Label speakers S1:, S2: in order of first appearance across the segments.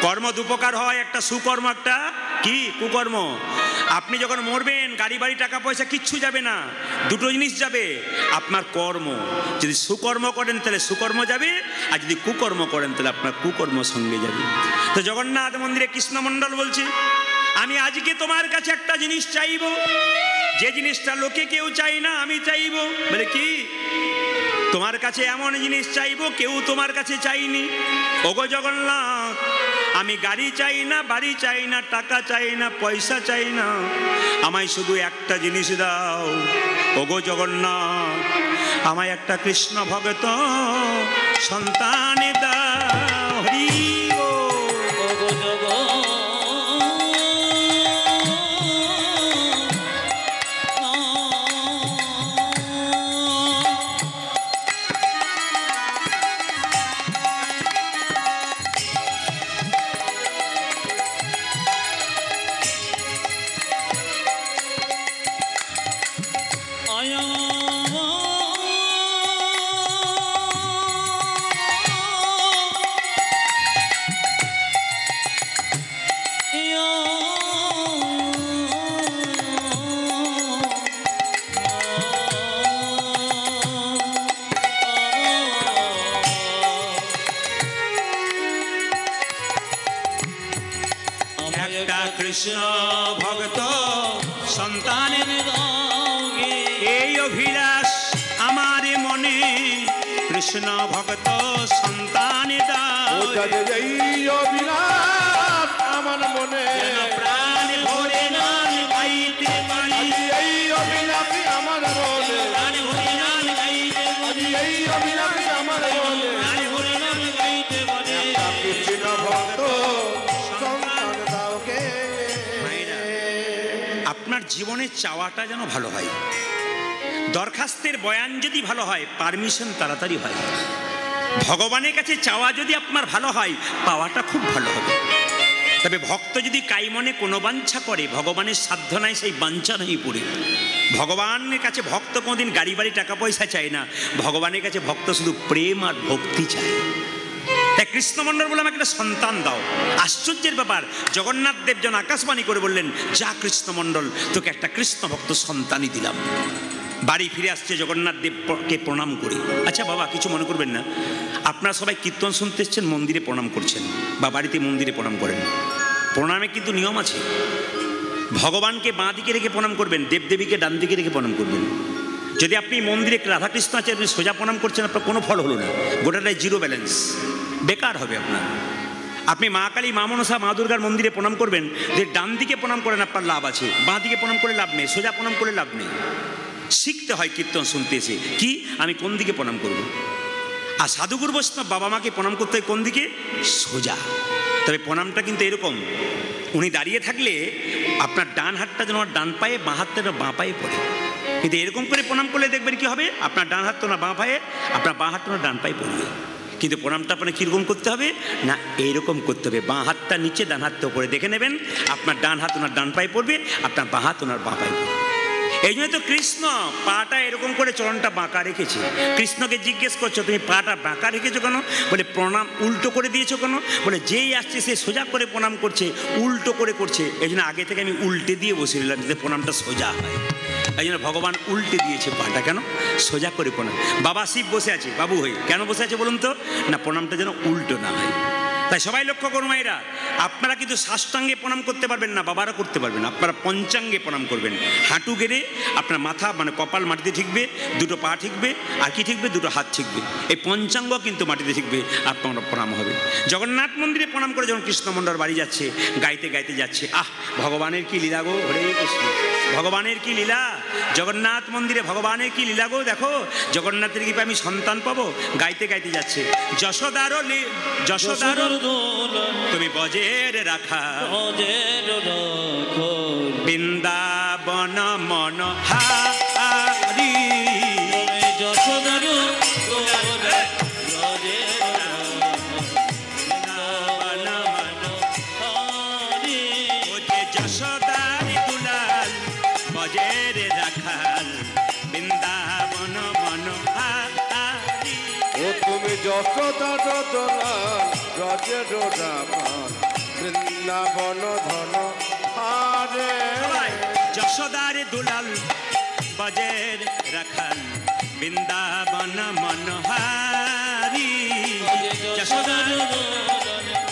S1: কর্ম দুপ্রকার হয়, একটা সুকর্ম, একটা কি কুকর্ম। আপনি যখন মরবেন গাড়ি বাড়ি টাকা পয়সা কিচ্ছু যাবে না, দুটো জিনিস যাবে, আপনার কর্ম। যদি সুকর্ম করেন তাহলে সুকর্ম যাবে, আর যদি কুকর্ম করেন তাহলে আপনার কুকর্ম সঙ্গে যাবে। তো জগন্নাথ মন্দিরে কৃষ্ণমণ্ডল বলছে, আমি আজকে তোমার কাছে একটা জিনিস চাইব, যে জিনিসটা লোকে কেউ চাই না আমি চাইব। বলে কি? তোমার কাছে এমন জিনিস চাইব কেউ তোমার কাছে চাইনি। ওগো জগন্নাথ, আমি গাড়ি চাই না, বাড়ি চাই না, টাকা চাই না, পয়সা চাই না, আমায় শুধু একটা জিনিস দাও। ওগো জগন্নাথ, আমায় একটা কৃষ্ণ ভক্ত সন্তান দাও। হরি
S2: ওগো জগন্নাথ,
S1: কৃষ্ণ ভক্ত সন্তানের এই অভিলাষ আমার মনে, কৃষ্ণ ভক্ত সন্তান দাও।
S3: এই অভিলাষ আমার মনে,
S1: প্রাণ ভরে নাম গাইতে পারি।
S3: এই অভিলাষ আমার মনে,
S1: প্রাণ ভরে নাম গাইতে পারি।
S3: এই অভিলাষ আমার মনে,
S1: প্রাণ ভরে নাম গাইতে পারি।
S3: কৃষ্ণ ভক্ত সন্তান দাও কে।
S1: আপনার জীবনে চাওয়াটা যেন ভালো হয়, দরখাস্তের বয়ান যদি ভালো হয়, পারমিশন তাড়াতাড়ি হয়। ভগবানের কাছে চাওয়া যদি আপনার ভালো হয়, পাওয়াটা খুব ভালো হবে। তবে ভক্ত যদি কাইমনে কোনো বাঞ্ছা করে, ভগবানের সাধ্য নাই সেই বাঞ্ছা নেই পড়ে। ভগবানের কাছে ভক্ত কোনোদিন গাড়ি বাড়ি টাকা পয়সা চায় না, ভগবানের কাছে ভক্ত শুধু প্রেম আর ভক্তি চায়। তাই কৃষ্ণমণ্ডল বলে আমাকে একটা সন্তান দাও। আশ্চর্যের ব্যাপার, জগন্নাথ দেব যেন আকাশবাণী করে বললেন, যা কৃষ্ণমণ্ডল, তোকে একটা কৃষ্ণ ভক্ত সন্তানই দিলাম। বাড়ি ফিরে আসছে জগন্নাথ দেবকে প্রণাম করি। আচ্ছা বাবা, কিছু মনে করবেন না, আপনারা সবাই কীর্তন শুনতে এসছেন, মন্দিরে প্রণাম করছেন বা বাড়িতে মন্দিরে প্রণাম করেন। প্রণামে কিন্তু নিয়ম আছে। ভগবানকে বাঁ দিকে রেখে প্রণাম করবেন, দেবদেবীকে ডান দিকে রেখে প্রণাম করবেন। যদি আপনি মন্দিরে রাধাকৃষ্ণ আছে, আপনি সোজা প্রণাম করছেন, আপনার কোনো ফল হলো না, গোটাটাই জিরো ব্যালেন্স, বেকার হবে আপনার। আপনি মা কালী, মা মনসা, মা দুর্গার মন্দিরে প্রণাম করবেন, যে ডান দিকে প্রণাম করেন আপনার লাভ আছে, বাঁ দিকে প্রণাম করে লাভ নেই, সোজা প্রণাম করে লাভ নেই। শিখতে হয় কীর্তন শুনতে এসে, কি আমি কোন দিকে প্রণাম করব। আর সাধুগুরু বৈষ্ণব বাবা মাকে প্রণাম করতে হয় কোন দিকে? সোজা। তবে প্রণামটা কিন্তু এরকম, উনি দাঁড়িয়ে থাকলে আপনার ডান হাতটা যেন ডান পায়ে, বাঁ হাতটা যেন বাঁ পায়ে পড়ে। কিন্তু এরকম করে প্রণাম করলে দেখবেন কি হবে, আপনার ডান হাত তো না বাঁ পায়ে, আপনার বাঁ হাত তো না ডান পায়ে পড়বে। কিন্তু প্রণামটা আপনার কীরকম করতে হবে না, এইরকম করতে হবে, বাঁ হাতটা নিচে, ডান হাতটা উপরে। দেখে নেবেন আপনার ডান হাত ওনার ডান পায়ে পড়বে, আপনার বাঁ হাত ওনার বাঁ পায়ে পড়বে। এই জন্য তো কৃষ্ণ পাটা এরকম করে, চরণটা বাঁকা রেখেছে। কৃষ্ণকে জিজ্ঞেস করছো, তুমি পাটা বাঁকা রেখেছো কেন? বলে প্রণাম উল্টো করে দিয়েছো কেন? বলে যেই আসছে সে সোজা করে প্রণাম করছে, উল্টো করে করছে, এই জন্য আগে থেকে আমি উল্টে দিয়ে বসে নিলাম যাতে প্রণামটা সোজা হয়। এই জন্য ভগবান উল্টে দিয়েছে পাটা, কেন? সোজা করে প্রণাম। বাবা শিব বসে আছে, বাবু হই কেন বসে আছে বলুন তো? না, প্রণামটা যেন উল্টো না হয়। তাই সবাই লক্ষ্য করুন মায়েরা, আপনারা কিন্তু সাষ্টাঙ্গে প্রণাম করতে পারবেন না, বাবারা করতে পারবেন, আপনারা পঞ্চাঙ্গে প্রণাম করবেন। হাঁটু গেড়ে আপনার মাথা মানে কপাল মাটিতে ঠিকবে, দুটো পা ঠিকবে, আর কি ঠিকবে? দুটো হাত ঠিকবে। এই পঞ্চাঙ্গ কিন্তু মাটিতে ঠিকবে, আপনার প্রণাম হবে। জগন্নাথ মন্দিরে প্রণাম করে যখন কৃষ্ণমণ্ডল বাড়ি যাচ্ছে, গাইতে গাইতে যাচ্ছে, আহ ভগবানের কি লীলা গো, হরে কৃষ্ণ, ভগবানের কি লীলা। জগন্নাথ মন্দিরে ভগবানের কি লীলা গো, দেখো জগন্নাথের কৃপায় আমি সন্তান পাবো। গাইতে গাইতে যাচ্ছে, যশোদারো যশোদারো তুমি বজের রাখা, বৃন্দাবন মন হারি। যশোদারো যশোদারি দুলাল বজের রাখাল, বৃন্দাবন মন হারি।
S3: ও তুমি যশোদার দুলাল, ব্রজের রাখাল, বৃন্দাবন ধন হারে
S1: সবাই যশোদার দুলাল বজের রাখাল বৃন্দাবন মনোহারি যশোদার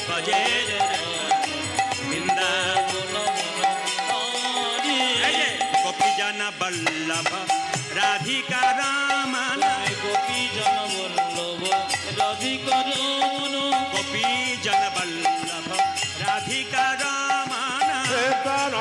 S1: বজের বৃন্দাবন গোপী জন বল্লভ রাধিকা রামন
S2: গোপী জন বল্লভ রাধিকা রমন
S1: গোপী জন বল্লভ রাধিকা রামন
S3: প্রাণ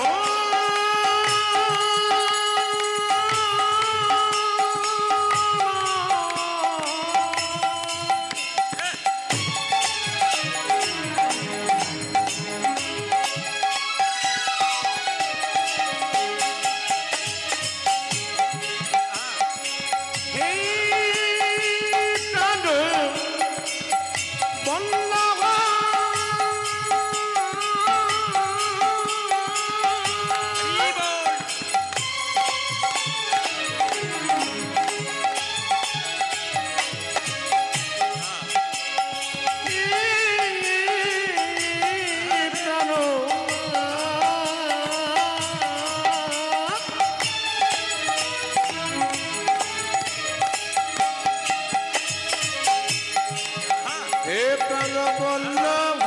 S3: হে প্রাণ বল্লভ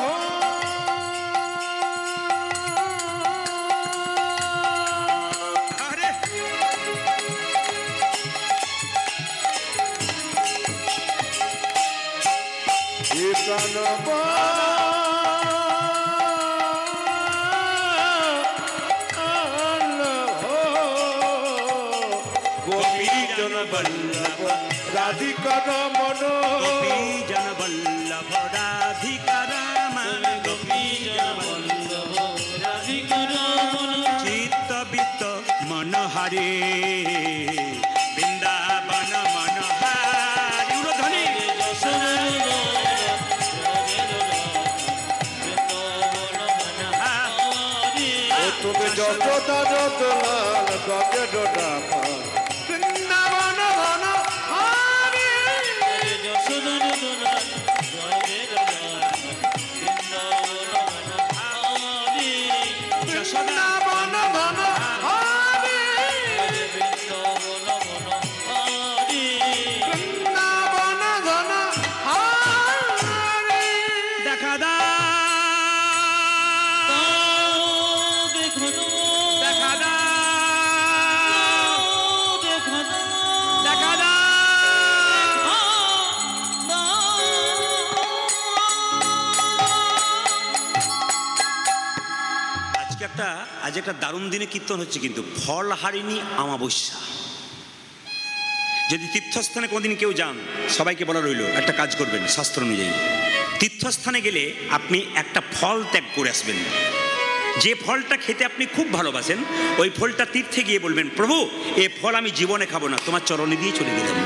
S1: আরে
S3: হে প্রাণ গোপী জন বল্লভ রাধিকা রমন
S1: গোপী জন বল্লভ রাধিকা রামন গোপী জন
S2: বল্লভ রাধিকা রমন
S1: চিত্তবিত্ত মনোহারে বৃন্দাবন মনোহারি উড়ধ্বনি
S3: তুমি যতটা যতলাল গজে ডোটা বৃন্দাবন ধন হারে বৃন্দাবন ধন হারে বৃন্দাবন ধন হারে
S1: দেখা দা দেখা দা দেখা দা আজ একটা দারুণ দিনে কীর্তন হচ্ছে কিন্তু ফল হারিনি অমাবস্যা। যদি তীর্থস্থানে কোনোদিন কেউ যান সবাইকে বলা রইল একটা কাজ করবেন শাস্ত্র অনুযায়ী, তীর্থস্থানে গেলে আপনি একটা ফল ত্যাগ করে আসবেন। যে ফলটা খেতে আপনি খুব ভালোবাসেন ওই ফলটা তীর্থে গিয়ে বলবেন, প্রভু এ ফল আমি জীবনে খাবো না, তোমার চরণে দিয়ে চলে গেলাম।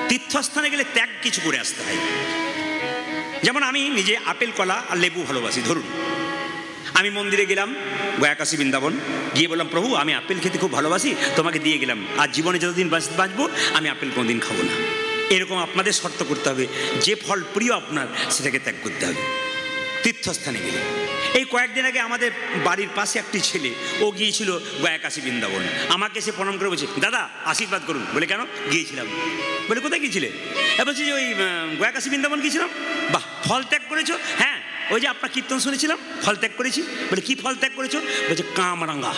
S1: তীর্থস্থানে গেলে ত্যাগ কিছু করে আসতে হয়। যেমন আমি নিজে আপেল কলা আর লেবু ভালোবাসি। ধরুন আমি মন্দিরে গেলাম গয়াকাশী বৃন্দাবন, গিয়ে বললাম প্রভু আমি আপেল খেতে খুব ভালোবাসি, তোমাকে দিয়ে গেলাম, আর জীবনে যতদিন বাঁচবো আমি আপেল কোনোদিন খাবো না। এরকম আপনাদের শর্ত করতে হবে, যে ফল প্রিয় আপনার সেটাকে ত্যাগ করতে হবে তীর্থস্থানে গেলে। এই কয়েকদিন আগে আমাদের বাড়ির পাশে একটি ছেলে, ও গিয়েছিল গয়াকাশী বৃন্দাবন, আমাকে সে প্রণাম করে বলছে দাদা আশীর্বাদ করুন। বলে কেন? গিয়েছিলাম। বলে কোথায় গিয়েছিলে? বলছি যে ওই গয়াকাশী বৃন্দাবন গিয়েছিলাম। বাহ, ফল ত্যাগ করেছো? হ্যাঁ, ওই যে আপনার কীর্তন শুনেছিলাম, ফল ত্যাগ করেছি। বলে কি ফল ত্যাগ করেছো? বলছে কামরাঙ্গা।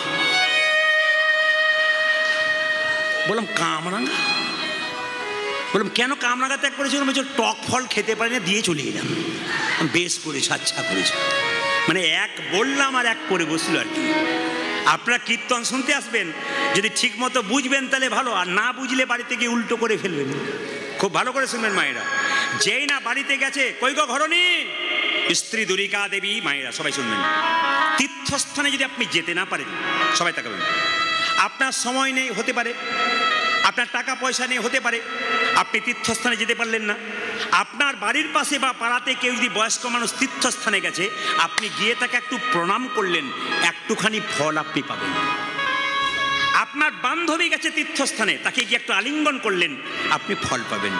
S1: বললাম কামরাঙ্গা? বললাম কেন কামরাঙ্গা ত্যাগ করেছিল? বলছে টক ফল খেতে পারি না, দিয়ে চলে এলাম। বেশ করেছ, আচ্ছা করেছ। মানে এক বললাম আর এক করে বসলো আর কি। আপনারা কীর্তন শুনতে আসবেন, যদি ঠিক মতো বুঝবেন তাহলে ভালো, আর না বুঝলে বাড়িতে গিয়ে উল্টো করে ফেলবেন। খুব ভালো করে শুনবেন মায়েরা, যেই না বাড়িতে গেছে কই গো ঘরণী স্ত্রী দুরিকা দেবী, মায়েরা সবাই শুনবেন, তীর্থস্থানে যদি আপনি যেতে না পারেন, সবাই তাকাবেন, আপনার সময় নেই হতে পারে, আপনার টাকা পয়সা নেই হতে পারে, আপনি তীর্থস্থানে যেতে পারলেন না, আপনার বাড়ির পাশে বা পাড়াতে কেউ যদি বয়স্ক মানুষ তীর্থস্থানে গেছে, আপনি গিয়ে তাকে একটু প্রণাম করলেন, একটুখানি ফল আপনি পাবেন। আপনার বান্ধবী গেছে তীর্থস্থানে, তাকে গিয়ে একটু আলিঙ্গন করলেন, আপনি ফল পাবেন।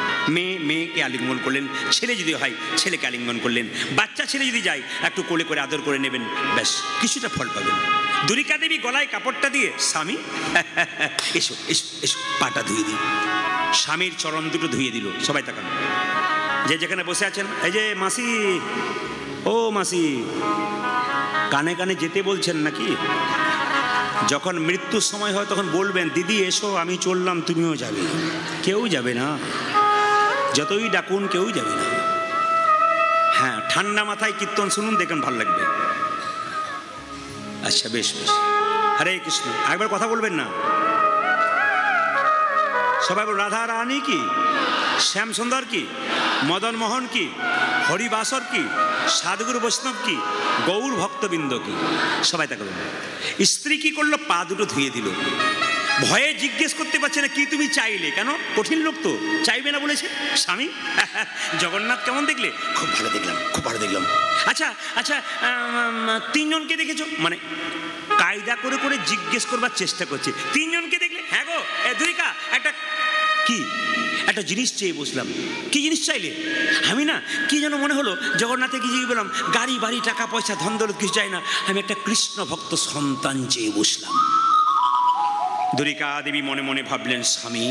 S1: মেয়েকে আলিঙ্গন করলেন, ছেলে যদি হয় ছেলেকে আলিঙ্গন করলেন, বাচ্চা ছেলে যদি যায় একটু কোলে করে আদর করে নেবেন, ব্যাস কিছুটা ফল পাবেন। দুরিকা দেবী গলায় কাপড়টা দিয়ে, স্বামী এসো এসো এসো, পাটা ধুয়ে দিই। স্বামীর চরণ দুটো ধুয়ে দিল। সবাই তাকান, যে যেখানে বসে আছেন, এই যে মাসি, ও মাসি, কানে কানে যেতে বলছেন নাকি? যখন মৃত্যুর সময় হয় তখন বলবেন, দিদি এসো আমি চললাম, তুমিও যাবে। কেউ যাবে না, যতই ডাকুন কেউ যাবে না। হ্যাঁ, ঠান্ডা মাথায় কীর্তন শুনুন, দেখুন ভালো লাগবে। আচ্ছা বেশ বেশ, হরে কৃষ্ণ। একবার কথা বলবেন না? সবাই বল, রাধা রানী কি, শ্যাম সুন্দর কি, মদন মোহন কি, হরিবাসর কি, সাধুগুরু বৈষ্ণব কি, গৌর ভক্তবৃন্দ কি? সবাই তাকে বলবেন। স্ত্রী কি করলো? পা দুটো ধুয়ে দিল। ভয়ে জিজ্ঞেস করতে পারছে না, কি তুমি চাইলে? কেন? কঠিন লোক তো, চাইবে না বলেছে। স্বামী, জগন্নাথ কেমন দেখলে? খুব ভালো দেখলাম, খুব ভালো দেখলাম। আচ্ছা আচ্ছা, তিনজনকে দেখেছো? মানে কায়দা করে করে জিজ্ঞেস করবার চেষ্টা করছে, তিনজনকে দেখলে? হ্যাঁ গো দুরিকা, একটা কি একটা জিনিস চেয়ে বসলাম। কি জিনিস চাইলে? আমি না কি যেন মনে হলো জগন্নাথে গিয়ে বললাম, গাড়ি বাড়ি টাকা পয়সা ধন দৌলত কিছু চাই না, আমি একটা কৃষ্ণ ভক্ত সন্তান চেয়ে বসলাম। দুরিকা দেবী মনে মনে ভাবলেন, স্বামী,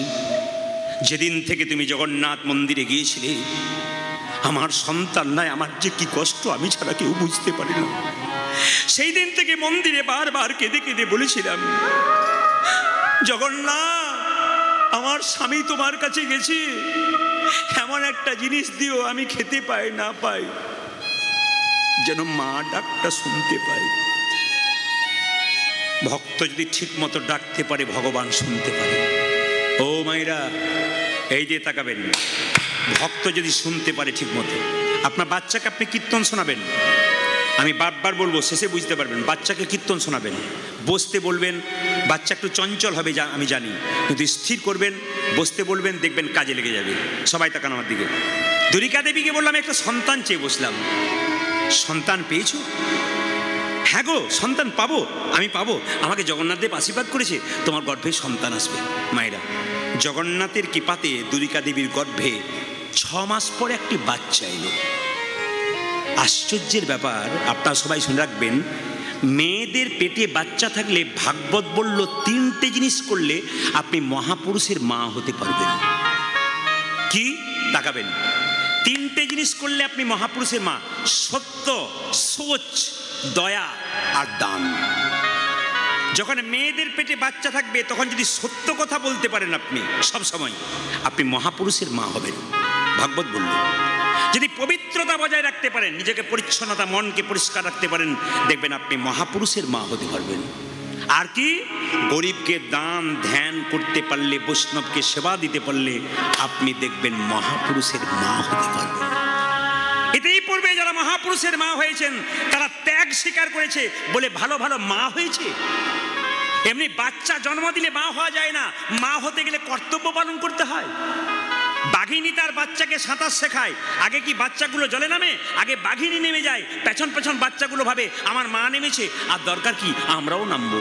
S1: যেদিন থেকে তুমি জগন্নাথ মন্দিরে গিয়েছিলে, আমার সন্তান নাই, আমার যে কি কষ্ট আমি ছাড়া কেউ বুঝতে পারি না। সেই দিন থেকে মন্দিরে বারবার কেঁদে কেঁদে বলেছিলাম, জগন্নাথ, আমার স্বামী তোমার কাছে গেছি, এমন একটা জিনিস দিও আমি খেতে পাই না পাই, যেন মা ডাকটা শুনতে পাই। ভক্ত যদি ঠিক মতো ডাকতে পারে, ভগবান শুনতে পারে। ও মায়েরা, এই যে তাকাবেন, ভক্ত যদি শুনতে পারে ঠিক মতো, আপনার বাচ্চাকে আপনি কীর্তন শোনাবেন, আমি বারবার বলবো, শেষে বুঝতে পারবেন। বাচ্চাকে কীর্তন শোনাবেন, বসতে বলবেন, বাচ্চা একটু চঞ্চল হবে আমি জানি, কিন্তু স্থির করবেন, বসতে বলবেন, দেখবেন কাজে লেগে যাবে। সবাই তাকান আমার দিকে। দুরিকা দেবীকে বললাম, একটা সন্তান চেয়ে বসলাম। সন্তান পেয়েছো? হ্যাঁ গো, সন্তান পাবো, আমি পাবো, আমাকে জগন্নাথ দেব আশীর্বাদ করেছে, তোমার গর্ভে সন্তান আসবে। মায়েরা, জগন্নাথের কৃপাতে দুরিকা দেবীর গর্ভে 6 মাস পরে একটি বাচ্চা এলো। আশ্চর্যের ব্যাপার, আপনারা সবাই শুনে রাখবেন, মেয়েদের পেটে বাচ্চা থাকলে ভাগবত বলল 3টে জিনিস করলে আপনি মহাপুরুষের মা হতে পারবেন। কি? তাকাবেন, 3টে জিনিস করলে আপনি মহাপুরুষের মা: সত্য, সোচ, দয়া আর দান। যখন মেয়েদের পেটে বাচ্চা থাকবে, তখন যদি সত্য কথা বলতে পারেন আপনি সব সময়, আপনি মহাপুরুষের মা হবেন, ভাগবত বলল। যদি পবিত্রতা বজায় রাখতে পারেন, নিজেকে পরিচ্ছন্নতা, মনকে পরিষ্কার রাখতে পারেন, দেখবেন আপনি মহাপুরুষের মা হতে পারবেন। আর কি? গরিবকে দান ধ্যান করতে পারলে, বৈষ্ণবকে সেবা দিতে পারলে, আপনি দেখবেন মহাপুরুষের মা হতে পারবেন। এতেই পূর্বে যারা মহাপুরুষের মা হয়েছেন, তারা ত্যাগ স্বীকার করেছে বলে ভালো ভালো মা হয়েছে। এমনি বাচ্চা জন্ম দিলে মা হওয়া যায় না, মা হতে গেলে কর্তব্য পালন করতে হয়। বাঘিনী তার বাচ্চাকে সাঁতার শেখায়, আগে কি বাচ্চাগুলো জলে নামে? আগে বাঘিনী নেমে যায়, পেছন পেছন বাচ্চাগুলো ভাবে আমার মা নেমেছে, আর দরকার কি আমরাও নামবো।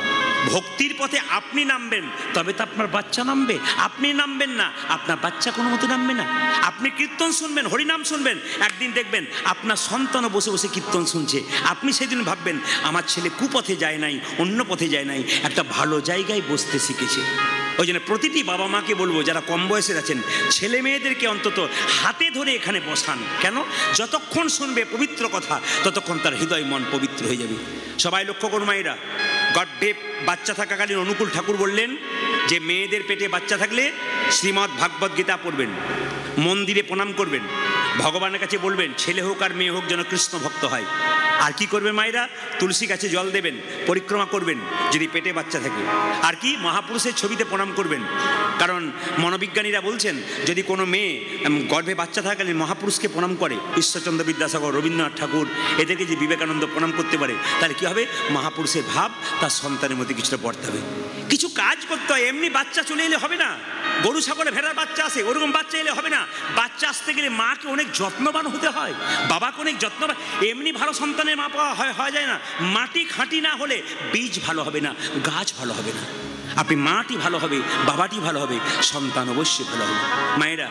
S1: ভক্তির পথে আপনি নামবেন, তবে তো আপনার বাচ্চা নামবে। আপনি নামবেন না, আপনার বাচ্চা কোনো মতে নামবে না। আপনি কীর্তন শুনবেন, হরিনাম শুনবেন, একদিন দেখবেন আপনার সন্তানও বসে বসে কীর্তন শুনছে। আপনি সেদিন ভাববেন, আমার ছেলে কুপথে যায় নাই, অন্য পথে যায় নাই, একটা ভালো জায়গায় বসতে শিখেছে। ওই জন্য প্রতিটি বাবা মাকে বলবো, যারা কম বয়সের আছেন, ছেলে মেয়েদেরকে অন্তত হাতে ধরে এখানে বসান। কেন? যতক্ষণ শুনবে পবিত্র কথা, ততক্ষণ তার হৃদয় মন পবিত্র হয়ে যাবে। সবাই লক্ষ্য করুন মায়েরা, গর্ভে বাচ্চা থাকাকালীন অনুকূল ঠাকুর বললেন যে মেয়েদের পেটে বাচ্চা থাকলে শ্রীমদ্ ভাগবত গীতা পড়বেন, মন্দিরে প্রণাম করবেন, ভগবানের কাছে বলবেন ছেলে হোক আর মেয়ে হোক যেন কৃষ্ণ ভক্ত হয়। আর কি করবেন মায়েরা? তুলসী গাছে জল দেবেন, পরিক্রমা করবেন যদি পেটে বাচ্চা থাকে। আর কি? মহাপুরুষের ছবিতে প্রণাম করবেন, কারণ মনোবিজ্ঞানীরা বলছেন যদি কোনো মেয়ে গর্ভে বাচ্চা থাকাকালীন মহাপুরুষকে প্রণাম করে, ঈশ্বরচন্দ্র বিদ্যাসাগর, রবীন্দ্রনাথ ঠাকুর, এদেরকে যে বিবেকানন্দ প্রণাম করতে পারে, তাহলে কি হবে? মহাপুরুষের ভাব তার সন্তানের মধ্যে কিছুটা বর্তাবে। কিছু কাজ করতে হয়, এমনি বাচ্চা চলে এলে হবে না। গরু ছাগলে ভেড়ার বাচ্চা আসে, ওরকম বাচ্চা এলে হবে না। বাচ্চা আসতে গেলে মাকে অনেক যত্নবান হতে হয়, বাবাকে অনেক যত্নবান। এমনি ভালো সন্তানের মা পাওয়া হয় যায় না। মাটি খাঁটি না হলে বীজ ভালো হবে না, গাছ ভালো হবে না। আপনি মাটি ভালো হবে, বাবাটি ভালো হবে, সন্তান অবশ্যই ভালো হবে। মায়েরা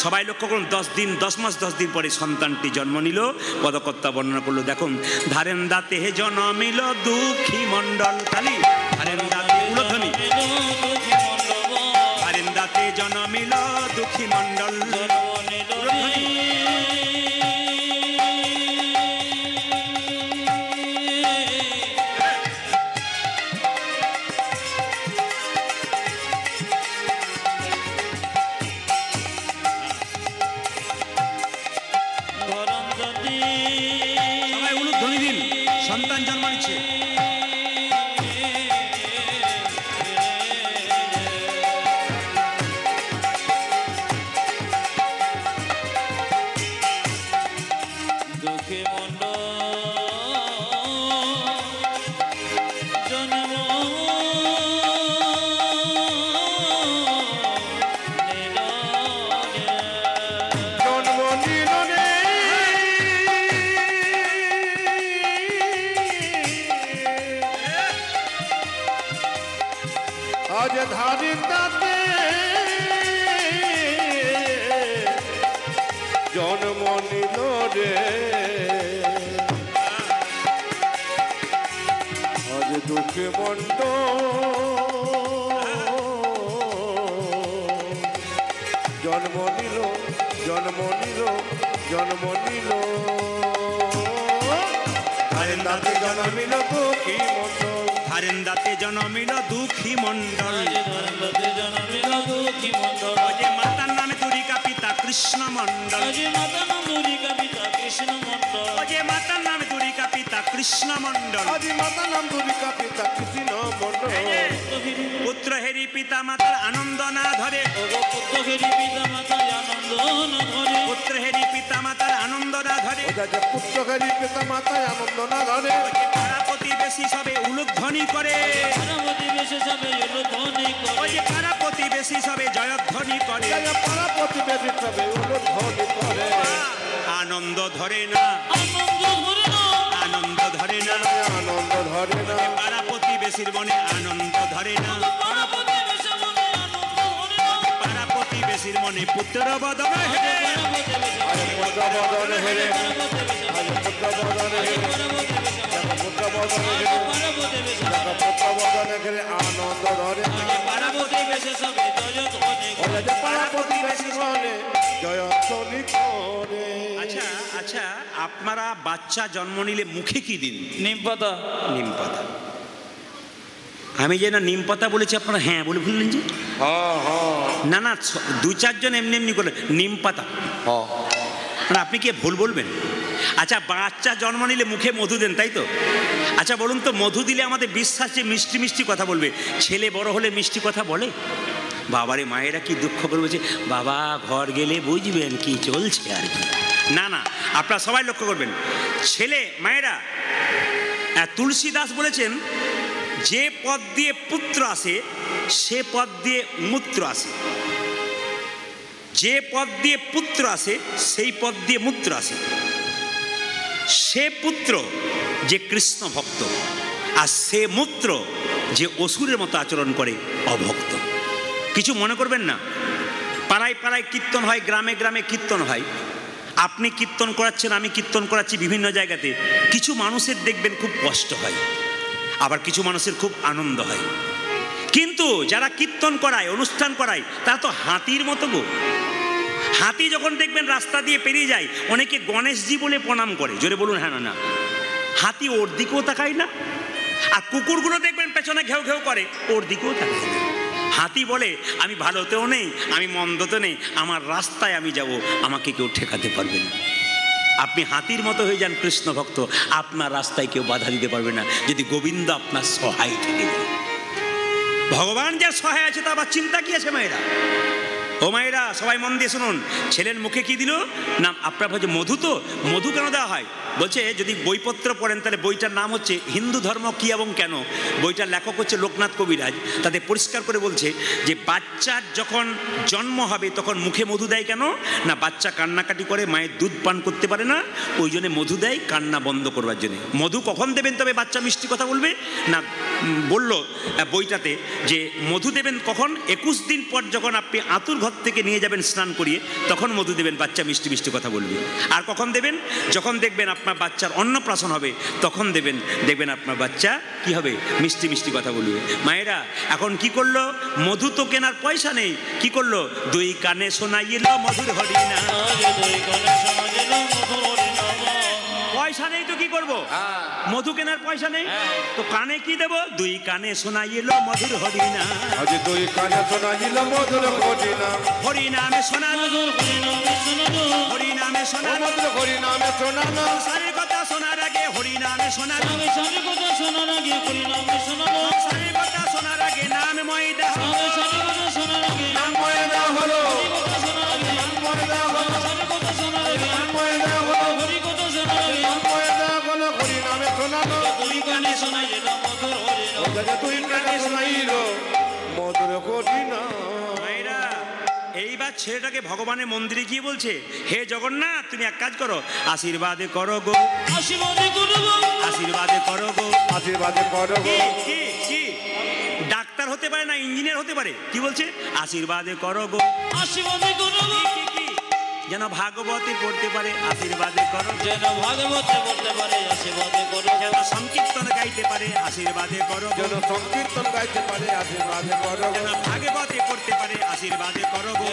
S1: সবাই লক্ষ্য করুন, 10 দিন 10 মাস 10 দিন পরে সন্তানটি জন্ম নিল। পদকর্তা বর্ণনা করলো, দেখুন, ধারেন দাঁতে জন্মিল দুঃখী মণ্ডল কালী, ধারেন দাঁতে উলধ্বনি, ধারেন দাঁতে জন্মিল দুঃখী মণ্ডল। সবাই উলধ্বনি দিন, সন্তান জন্ম নিচ্ছে।
S2: দুঃখী মণ্ডল জন্ম
S3: জন্ম নিল রে আজ ধারের দাঁতে জন্ম নিল রে, আজ দুঃখে মন্ড জন্ম নিল, জন্ম নিল, জন্ম নিল, ধারের দাঁতে জন্মিল দুঃখী মন্ড,
S1: ধারেন দাঁতে জন্মিল দুঃখী মণ্ডল।
S2: জন্মিল দুঃখী মণ্ডল,
S1: যে মাতার নামে তুরিকা পিতা কৃষ্ণ মণ্ডল,
S2: যে মাতা নন্দরিকা পিতা কৃষ্ণ মণ্ডল,
S1: যে মাতার নামে তুরিকা পিতা কৃষ্ণ মণ্ডল।
S3: আজ মাতা নাম দুরিকা পিতা কৃষ্ণ মন্ডল,
S1: পুত্র হেরি পিতা মাতার আনন্দ না ধরে,
S2: পুত্র হেরি পিতা মাতা আনন্দ না ধরে,
S1: পুত্র হেরি পিতা মাতার আনন্দ না ধরে।
S3: পুত্রকারী পিতা মাতায় আনন্দ না ধরে,
S1: পাড়া প্রতিবেশী সবে উলুধ্বনি করে,
S2: পার্বতী বেশে সবে ধ্বনি
S1: ওই যে পাড়া প্রতিবেশী সবে জয়ধ্বনি করে।
S3: পাড়া প্রতিবেশী সবে উলধ্বনি করে,
S1: আনন্দ ধরে না,
S2: আনন্দ ধরে না,
S1: আনন্দ ধরে না,
S3: আনন্দ ধরে না,
S1: পাড়া প্রতিবেশীর মনে আনন্দ ধরে না,
S2: পার্বতী বেশে মনে আনন্দ ধরে না,
S1: পাড়া প্রতিবেশীর মনে পুত্র বদন হেরে,
S3: আজ পুত্র বদন হেরে, আজ পুত্র বদন হেরে, পুত্র বদন হেরে, পুত্র বদন হেরে আনন্দ ধরে না,
S2: পার্বতী বেশে সবে জয় ধ্বনি
S3: ওরা যে পাড়া প্রতিবেশী মনে জয়ধ্বনি করে।
S1: আচ্ছা আচ্ছা, আপনারা বাচ্চা জন্ম নিলে মুখে কি দিন?
S2: নিম পাতা,
S1: নিম পাতা। আমি যে না নিম পাতা বলেছি, আপনারা হ্যাঁ বলে ভুললেন যে?
S3: হ্যাঁ হ্যাঁ
S1: না না, 2-4 জন এমনি এমনি করে নিম পাতা,
S3: হ্যাঁ,
S1: মানে আপনি কি ভুল বলবেন? আচ্ছা, বাচ্চা জন্ম নিলে মুখে মধু দেন, তাই তো? আচ্ছা বলুন তো, মধু দিলে আমাদের বিশ্বাস যে মিষ্টি মিষ্টি কথা বলবে, ছেলে বড় হলে মিষ্টি কথা বলে? বাবারে মায়েরা কি দুঃখ করবে, যে বাবা ঘর গেলে বুঝবেন কি চলছে আর কি। না না, আপনারা সবাই লক্ষ্য করবেন, ছেলে মায়েরা, তুলসী দাস বলেছেন, যে পদ দিয়ে পুত্র আসে সে পদ দিয়ে মূত্র আসে, যে পদ দিয়ে পুত্র আসে সেই পদ দিয়ে মূত্র আসে। সে পুত্র যে কৃষ্ণ ভক্ত, আর সে মূত্র যে অসুরের মতো আচরণ করে অভক্ত। কিছু মনে করবেন না, পাড়ায় পাড়ায় কীর্তন হয়, গ্রামে গ্রামে কীর্তন হয়, আপনি কীর্তন করাচ্ছেন, আমি কীর্তন করাচ্ছি বিভিন্ন জায়গাতে, কিছু মানুষের দেখবেন খুব কষ্ট হয়, আবার কিছু মানুষের খুব আনন্দ হয়। কিন্তু যারা কীর্তন করায়, অনুষ্ঠান করায়, তারা তো হাতির মতো গো। হাতি যখন দেখবেন রাস্তা দিয়ে পেরিয়ে যায়, অনেকে গণেশজি বলে প্রণাম করে, জোরে বলুন হ্যাঁ না না। হাতি ওর দিকেও তাকায় না, আর কুকুরগুলো দেখবেন পেছনে ঘেউ ঘেউ করে, ওর দিকেও তাকায় না। হাতি বলে আমি ভালোতেও নেই, আমি মন্দতে নেই, আমার রাস্তায় আমি যাব, আমাকে কেউ ঠেকাতে পারবে না। আপনি হাতির মতো হয়ে যান কৃষ্ণ ভক্ত, আপনার রাস্তায় কেউ বাধা দিতে পারবে না, যদি গোবিন্দ আপনার সহায় থেকে যায়। ভগবান যার সহায় আছে, তা আবার চিন্তা কি আছে মায়েরা? ও মায়েরা সবাই মন দিয়ে শুনুন, ছেলের মুখে কি দিল? না আপনার ভাবছে মধু, তো মধু কেন দেওয়া হয়? বলছে যদি বইপত্র পড়েন তাহলে বইটার নাম হচ্ছে হিন্দু ধর্ম কী এবং কেন। বইটার লেখক হচ্ছে লোকনাথ কবিরাজ। তাতে পরিষ্কার করে বলছে যে বাচ্চার যখন জন্ম হবে তখন মুখে মধু দেয় কেন না, বাচ্চা কান্নাকাটি করে মায়ের দুধ পান করতে পারে না, ওই জন্য মধু দেয় কান্না বন্ধ করবার জন্য। মধু কখন দেবেন তবে বাচ্চা মিষ্টি কথা বলবে না, বলল বইটাতে যে মধু দেবেন কখন, 21 দিন পর যখন আপনি আতুর ঘর থেকে নিয়ে যাবেন স্নান করিয়ে তখন মধু দেবেন, বাচ্চা মিষ্টি মিষ্টি কথা বলবে। আর কখন দেবেন, যখন দেখবেন আপনার বাচ্চার অন্নপ্রাশন হবে তখন দেবেন, দেখবেন আপনার বাচ্চা কি হবে, মিষ্টি মিষ্টি কথা বলবে। মায়েরা এখন কি করলো, মধু তো কেনার পয়সা নেই, কি করলো, দুই কানে শোনাইল মধুর হরিনা। পয়সা নেই তো কি করবো, মধু কেনার পয়সা নেই তো কানে কি দেবো, দুই কানে শোনাইল মধুর হরিনা।
S3: আজি দুই কানে শোনাইল মধুর হরিনা,
S1: হরিনামে শোনানো, হরিনামে শোনানো,
S3: মধুর হরিনামে শোনানো,
S1: সারের কথা শোনার আগে হরিনামে শোনানো,
S2: সারি কথা শোনার আগে হরিনামে শোনানো,
S1: সারের কথা শোনার আগে নাম ময়দা,
S2: সারি কথা শোনার আগে
S3: নাম ময়দা হলো,
S2: কথা শোনার আগে
S3: নাম ময়দা হলো,
S2: সারি কথা শোনার আগে
S3: নাম ময়দা হলো,
S2: হরি কথা শোনার আগে
S3: নাম ময়দা হলো, হরিনামে শোনানো,
S2: দুই কানে শোনাইল মধুর হরিনাম।
S3: আজি দুই কানে শোনাইল মধুর হরিনা।
S1: মায়েরা এইবার ছেলেটাকে ভগবানের মন্দিরে গিয়ে বলছে, হে জগন্নাথ তুমি এক কাজ করো, আশীর্বাদে করো গো,
S2: আশীর্বাদে করব,
S1: আশীর্বাদে করো গো।
S3: আশীর্বাদ করো
S1: কি কি কি ডাক্তার হতে পারে না ইঞ্জিনিয়ার হতে পারে, কি বলছে, আশীর্বাদে করো গো,
S2: আশীর্বাদে করব,
S1: কি কি যেন ভাগবতে পড়তে পারে, আশীর্বাদে করো,
S2: যেন ভাগবতে পড়তে পারে, আশীর্বাদে করব,
S1: যেন সংকীর্তন গাইতে পারে, আশীর্বাদে করো গো,
S3: যেন সংকীর্তন গাইতে পারে, আশীর্বাদ করো
S1: যেন ভাগবতে পড়তে পারে, আশীর্বাদে করো গো।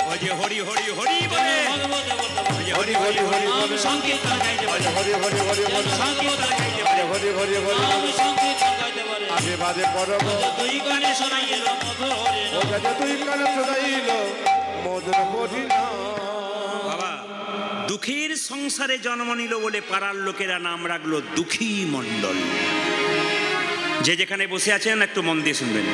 S1: ওই যে হরি হরি হরি বলে,
S2: ভাগবতে পড়তে পারে,
S1: ওই যে হরি হরি হরি বলে, সংকীর্তন গাইতে পারে,
S3: হরি হরি হরি বলে,
S1: সংকীর্তন গাইতে পারে,
S3: হরি হরি হরি
S2: আমি সংকীর্তন গাইতে পারে,
S3: আশীর্বাদ করো
S2: দুই কানে শোনাইল মধুর হরিনাম।
S3: আজি দুই কানে শোনাইল মধুর হরিনা।
S1: বাবা দুঃখের সংসারে জন্ম নিল বলে পাড়ার লোকেরা নাম রাখলো দুঃখী মণ্ডল। যে যেখানে বসে আছেন একটু মন দিয়ে শুনবেন,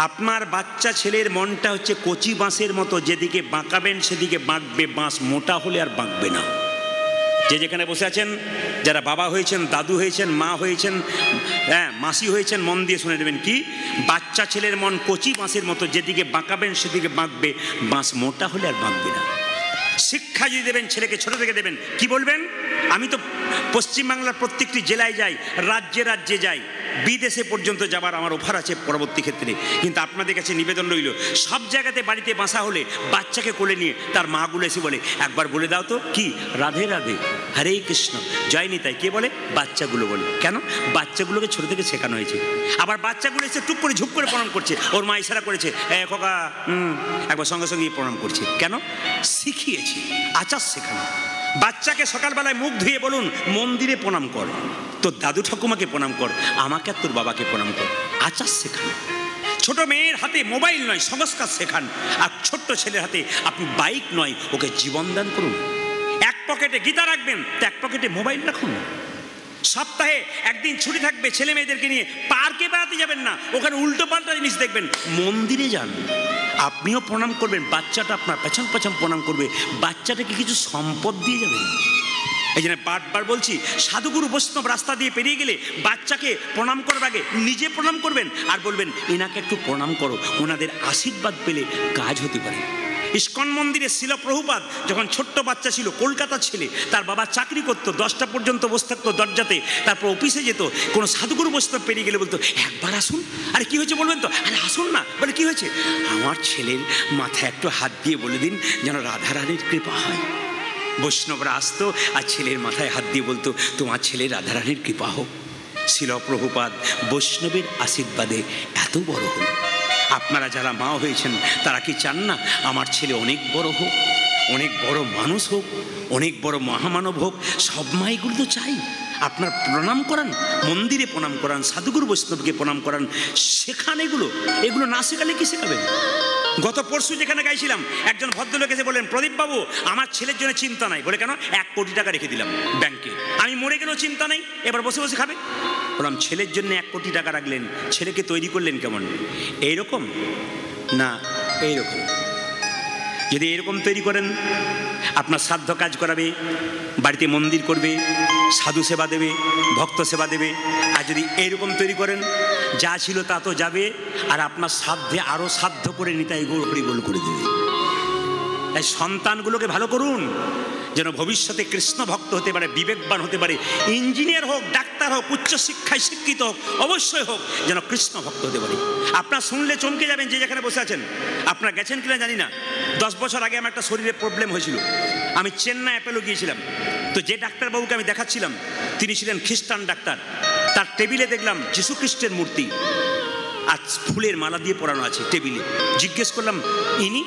S1: আপনার বাচ্চা ছেলের মনটা হচ্ছে কচি বাঁশের মতো, যেদিকে বাঁকাবেন সেদিকে বাঁকবে, বাঁশ মোটা হলে আর বাঁকবে না। যে যেখানে বসে আছেন, যারা বাবা হয়েছেন, দাদু হয়েছেন, মা হয়েছেন, হ্যাঁ মাসি হয়েছেন, মন দিয়ে শুনে নেবেন, কি বাচ্চা ছেলের মন কচি বাঁশের মতো, যেদিকে বাঁকাবেন সেদিকে বাঁকবে, বাঁশ মোটা হলে আর বাঁকবে না। শিক্ষা যদি দেবেন ছেলেকে ছোট থেকে দেবেন, কি বলবেন, আমি তো পশ্চিমবাংলার প্রত্যেকটি জেলায় যাই, রাজ্যে রাজ্যে যাই, বিদেশে পর্যন্ত যাবার আমার অফার আছে পরবর্তী ক্ষেত্রে, কিন্তু আপনাদের কাছে নিবেদন রইল, সব জায়গাতে বাড়িতে বাসা হলে বাচ্চাকে কোলে নিয়ে তার মাগুলো এসে বলে, একবার বলে দাও তো কি রাধে রাধে হরে কৃষ্ণ জয় নিতাই, কে বলে, বাচ্চাগুলো বলে। কেন, বাচ্চাগুলোকে ছোট থেকে শেখানো হয়েছে। আবার বাচ্চাগুলো এসে টুক করে ঝুপ করে প্রণাম করছে, ওর মা ইশারা করেছে, খোকা একবার সঙ্গে সঙ্গে প্রণাম করছে, কেন, শিখিয়েছি, আচার শেখানো। বাচ্চাকে সকালবেলায় মুখ ধুয়ে বলুন মন্দিরে প্রণাম কর, তোর দাদু ঠাকুমাকে প্রণাম কর, আমাকে আর তোর বাবাকে প্রণাম কর, আচার শেখান। ছোট মেয়ের হাতে মোবাইল নয় সংস্কার শেখান, আর ছোট্ট ছেলের হাতে আপনি বাইক নয় ওকে জীবন দান করুন। এক পকেটে গীতা রাখবেন তো এক পকেটে মোবাইল রাখুন। সপ্তাহে একদিন ছুটি থাকবে, ছেলে মেয়েদেরকে নিয়ে পার্কে বেড়াতে যাবেন না, ওখানে উল্টো পাল্টা জিনিস দেখবেন, মন্দিরে যান, আপনিও প্রণাম করবেন, বাচ্চাটা আপনার পেছন পেছন প্রণাম করবে, বাচ্চাটাকে কিছু সম্পদ দিয়ে যাবেন। এই জন্য বারবার বলছি, সাধুগুরু বৈষ্ণব রাস্তা দিয়ে পেরিয়ে গেলে বাচ্চাকে প্রণাম করার আগে নিজে প্রণাম করবেন, আর বলবেন এনাকে একটু প্রণাম করো, ওনাদের আশীর্বাদ পেলে কাজ হতে পারে। ইস্কন মন্দিরে শিল প্রভুপাদ যখন ছোট্ট বাচ্চা ছিল, কলকাতা ছেলে, তার বাবা চাকরি করতো, 10টা পর্যন্ত বসে থাকতো দরজাতে, তারপর অফিসে যেত, কোনো সাধুগুরু বৈষ্ণব পেরিয়ে গেলে বলতো একবার আসুন, আরে কি হয়েছে বলবেন তো, আরে আসুন না, বলে কি হয়েছে, আমার ছেলের মাথায় একটু হাত দিয়ে বলে দিন যেন রাধারানীর কৃপা হয়। বৈষ্ণবরা আসতো আর ছেলের মাথায় হাত দিয়ে বলতো তোমার ছেলে রাধারানীর কৃপা হোক। শিল প্রভুপাদ বৈষ্ণবের আশীর্বাদে এত বড় হল। আপনারা যারা মা হয়েছেন তারা কি চান না আমার ছেলে অনেক বড় হোক, অনেক বড় মানুষ হোক, অনেক বড় মহামানব হোক? সব মাইগুলো তো চাই। আপনার প্রণাম করান, মন্দিরে প্রণাম করান, সাধুগুরু বৈষ্ণবকে প্রণাম করান, শেখান এগুলো না শেখালে কি শেখাবেন? গত পরশু যেখানে গাইছিলাম একজন ভদ্রলোক এসে বললেন প্রদীপ বাবু আমার ছেলের জন্য চিন্তা নাই। বলে কেন? 1 কোটি টাকা রেখে দিলাম ব্যাংকে, আমি মরে গেলেও চিন্তা নেই, এবার বসে বসে খাবে। বললাম ছেলের জন্য 1 কোটি টাকা রাখলেন, ছেলেকে তৈরি করলেন কেমন? এইরকম না এইরকম? যদি এরকম তৈরি করেন, আপনার শ্রাদ্ধ কাজ করাবে, বাড়িতে মন্দির করবে, সাধু সেবা দেবে, ভক্ত সেবা দেবে। আর যদি এইরকম তৈরি করেন, যা ছিল তা তো যাবে, আর আপনার সাধ্যে আরও সাধ্য করে নিতাই গোল হরিগোল করে দেবে। তাই সন্তানগুলোকে ভালো করুন, যেন ভবিষ্যতে কৃষ্ণ ভক্ত হতে পারে, বিবেকবান হতে পারে, ইঞ্জিনিয়ার হোক, ডাক্তার হোক, উচ্চশিক্ষায় শিক্ষিত হোক, অবশ্যই হোক, যেন কৃষ্ণ ভক্ত হতে পারে। আপনার শুনলে চমকে যাবেন, যে যেখানে বসে আছেন। আপনারা গেছেন কিনা জানি না, 10 বছর আগে আমার একটা শরীরে প্রবলেম হয়েছিল। আমি চেন্নাই অ্যাপেলো গিয়েছিলাম। তো যে ডাক্তারবাবুকে আমি দেখাচ্ছিলাম, তিনি ছিলেন খ্রিস্টান ডাক্তার। তার টেবিলে দেখলাম যীশু খ্রিস্টের মূর্তি আর ফুলের মালা দিয়ে পরানো আছে টেবিলে। জিজ্ঞেস করলাম, ইনি?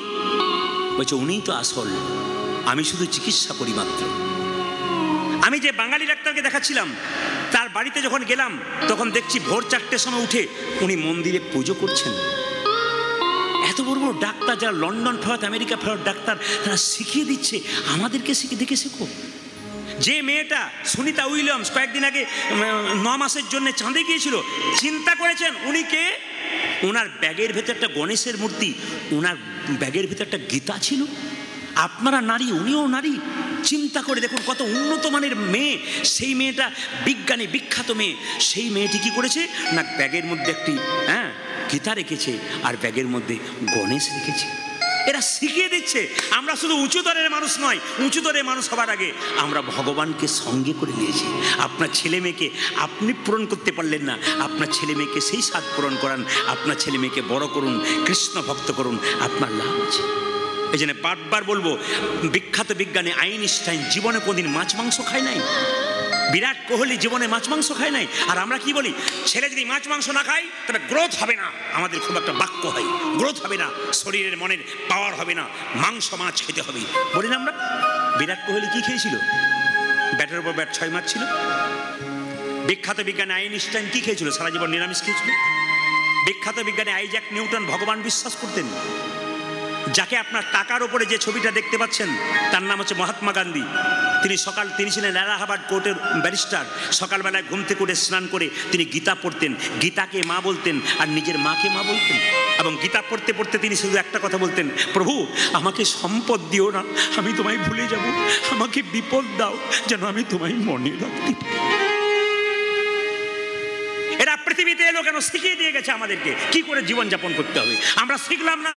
S1: বলছে, উনিই তো আসল, আমি শুধু চিকিৎসা করি মাত্র। আমি যে বাঙালি ডাক্তারকে দেখাচ্ছিলাম, তার বাড়িতে যখন গেলাম, তখন দেখছি ভোর 4টের সময় উঠে উনি মন্দিরে পুজো করছেন। এত বড় বড় ডাক্তার, যারা লন্ডন ফেরত, আমেরিকা ফেরত ডাক্তার, তারা শিখিয়ে দিচ্ছে আমাদেরকে, দেখে শেখো। যে মেয়েটা সুনিতা উইলিয়ামস কয়েকদিন আগে 9 মাসের জন্য চাঁদে গিয়েছিল, চিন্তা করেছেন উনি কে? ওনার ব্যাগের ভেতর একটা গণেশের মূর্তি, ওনার ব্যাগের ভেতর একটা গীতা ছিল। আপনারা নারী, উনিও নারী। চিন্তা করে দেখুন কত উন্নত মানের মেয়ে। সেই মেয়েটা বিজ্ঞানী, বিখ্যাত মেয়ে। সেই মেয়েটি কি করেছে না, ব্যাগের মধ্যে একটি গীতা রেখেছে, আর ব্যাগের মধ্যে গণেশ রেখেছে। এরা শিখিয়ে দিচ্ছে। আমরা শুধু উঁচু দরের মানুষ নয়, উঁচু দরের মানুষ হবার আগে আমরা ভগবানকে সঙ্গে করে নিয়েছি। আপনার ছেলে মেয়েকে আপনি পূরণ করতে পারলেন না, আপনার ছেলে মেয়েকে সেই স্বাদ পূরণ করান। আপনার ছেলে মেয়েকে বড় করুন, কৃষ্ণ ভক্ত করুন, আপনার লাভ আছে। এই জন্য বারবার বলবো, বিখ্যাত বিজ্ঞানী আইনস্টাইন জীবনে কোনদিন মাছ মাংস খায় নাই। বিরাট কোহলি জীবনে মাছ মাংস খায় নাই। আর আমরা কি বলি, ছেলে যদি মাছ মাংস না খায় তবে গ্রোথ হবে না। আমাদের খুব একটা বাক্য হয়, গ্রোথ হবে না, শরীরের মনের পাওয়ার হবে না, মাংস মাছ খেতে হবে, বলি না আমরা। বিরাট কোহলি কি খেয়েছিল? ব্যাটের উপর ব্যাট 6 মারছিল। বিখ্যাত বিজ্ঞানী আইনস্টাইন কি খেয়েছিল? সারা জীবন নিরামিষ খেয়েছিল। বিখ্যাত বিজ্ঞানী আইজ্যাক নিউটন ভগবান বিশ্বাস করতেন। যাকে আপনার টাকার উপরে যে ছবিটা দেখতে পাচ্ছেন, তার নাম হচ্ছে মহাত্মা গান্ধী। তিনি ছিলেন এলাহাবাদ কোর্টের ব্যারিস্টার। সকালবেলায় ঘুম থেকে উঠে স্নান করে তিনি গীতা পড়তেন, গীতাকে মা বলতেন, আর নিজের মাকে মা বলতেন। এবং গীতা পড়তে পড়তে তিনি শুধু একটা কথা বলতেন, প্রভু আমাকে সম্পদ দিও না, আমি তোমায় ভুলে যাব, আমাকে বিপদ দাও যেন আমি তোমায় মনে রাখতে পারি। এরা পৃথিবীতে এলো কেন? শিখিয়ে দিয়ে গেছে আমাদেরকে কি করে জীবনযাপন করতে হবে। আমরা শিখলাম না।